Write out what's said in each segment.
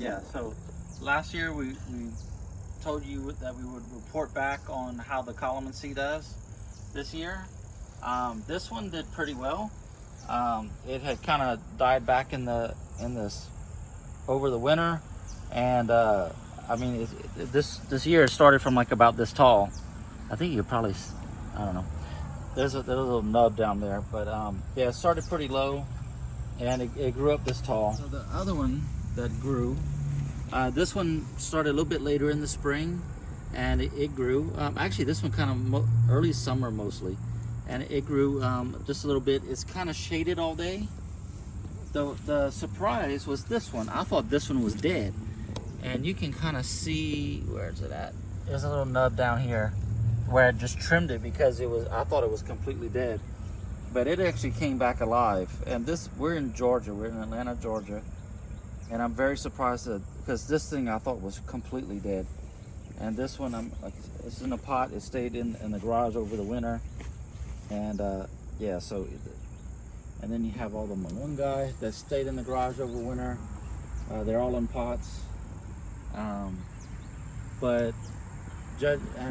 Yeah, so last year we told you that we would report back on how the Calamansi does this year. This one did pretty well. It had kind of died back in this over the winter, and I mean this year it started from like about this tall. I think you could probably, I don't know. There's a little nub down there, but yeah, it started pretty low, and it grew up this tall. So the other one that grew, this one started a little bit later in the spring, and it grew. Actually, this one kind of early summer mostly, and it grew just a little bit. It's kind of shaded all day. The surprise was this one. I thought this one was dead, and you can kind of see, where is it at? There's a little nub down here where I just trimmed it because I thought it was completely dead, but it actually came back alive. And we're in Georgia, we're in Atlanta, Georgia, and I'm very surprised because this thing I thought was completely dead. And this one, it's in a pot. It stayed in the garage over the winter, and yeah. So, and then you have all the malungi that stayed in the garage over winter. They're all in pots, and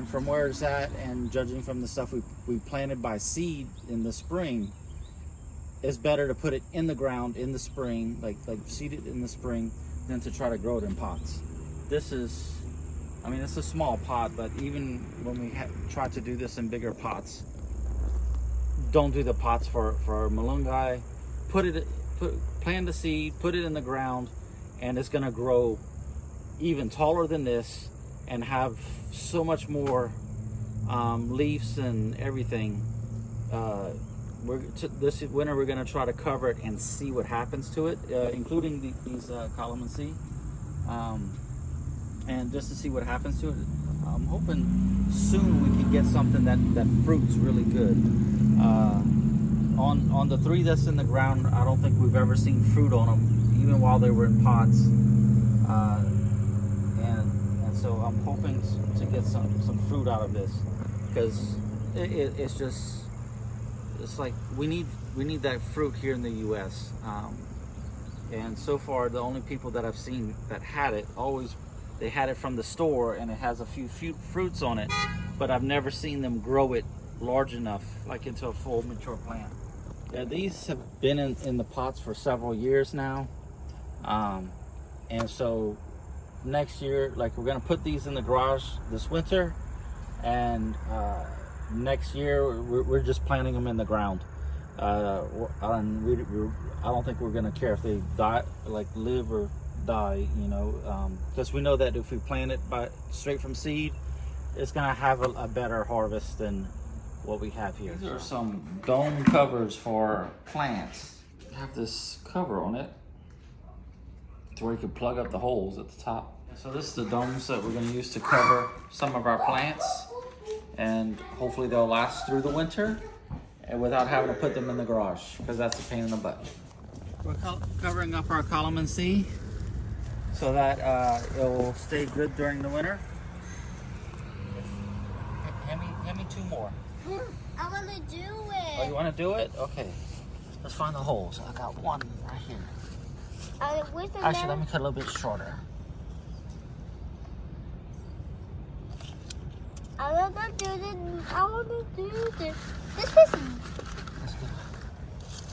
from where it's at, and judging from the stuff we planted by seed in the spring, it's better to put it in the ground in the spring, like seed it in the spring, than to try to grow it in pots. This is, I mean, it's a small pot, but even when we try to do this in bigger pots, don't do the pots for malungi. Plant the seed, put it in the ground, and it's gonna grow even taller than this and have so much more leaves and everything. This winter we're going to try to cover it and see what happens to it, including these calamansi, and just to see what happens to it. I'm hoping soon we can get something that fruits really good. On the three that's in the ground, I don't think we've ever seen fruit on them, even while they were in pots. So I'm hoping to get some fruit out of this, because it's like we need that fruit here in the U.S. And so far the only people that I've seen that had it, they had it from the store and it has a few fruits on it, but I've never seen them grow it large enough, like into a full mature plant. Yeah, these have been in the pots for several years now, and so next year, like, we're gonna put these in the garage this winter, and next year we're just planting them in the ground. I don't think we're gonna care if they die, like live or die, you know, because we know that if we plant it straight from seed, it's gonna have a better harvest than what we have here. These are some dome covers for plants. They have this cover on it to where you can plug up the holes at the top. So this is the domes that we're going to use to cover some of our plants, and hopefully they'll last through the winter and without having to put them in the garage, because that's a pain in the butt. We're covering up our calamansi so that it will stay good during the winter. Hand me two more. I want to do it. Oh, you want to do it? Okay. Let's find the holes. I got one right here. Actually, let me cut a little bit shorter. I want to do this. I want to do this.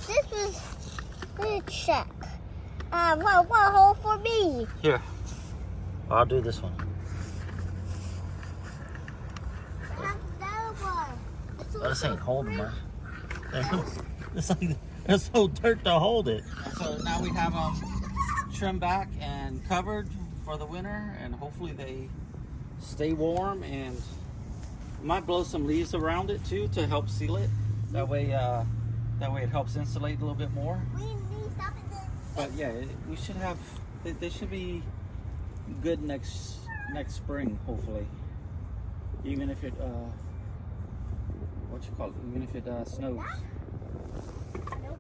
This was good check. One hole for me. Here. I'll do this one. That one. This ain't holding much. There's no dirt to hold it. So now we have them trimmed back and covered for the winter, and hopefully they stay warm, and might blow some leaves around it too to help seal it. That way it helps insulate a little bit more. But yeah, we should have. They should be good next spring, hopefully. Even if it even if it snows.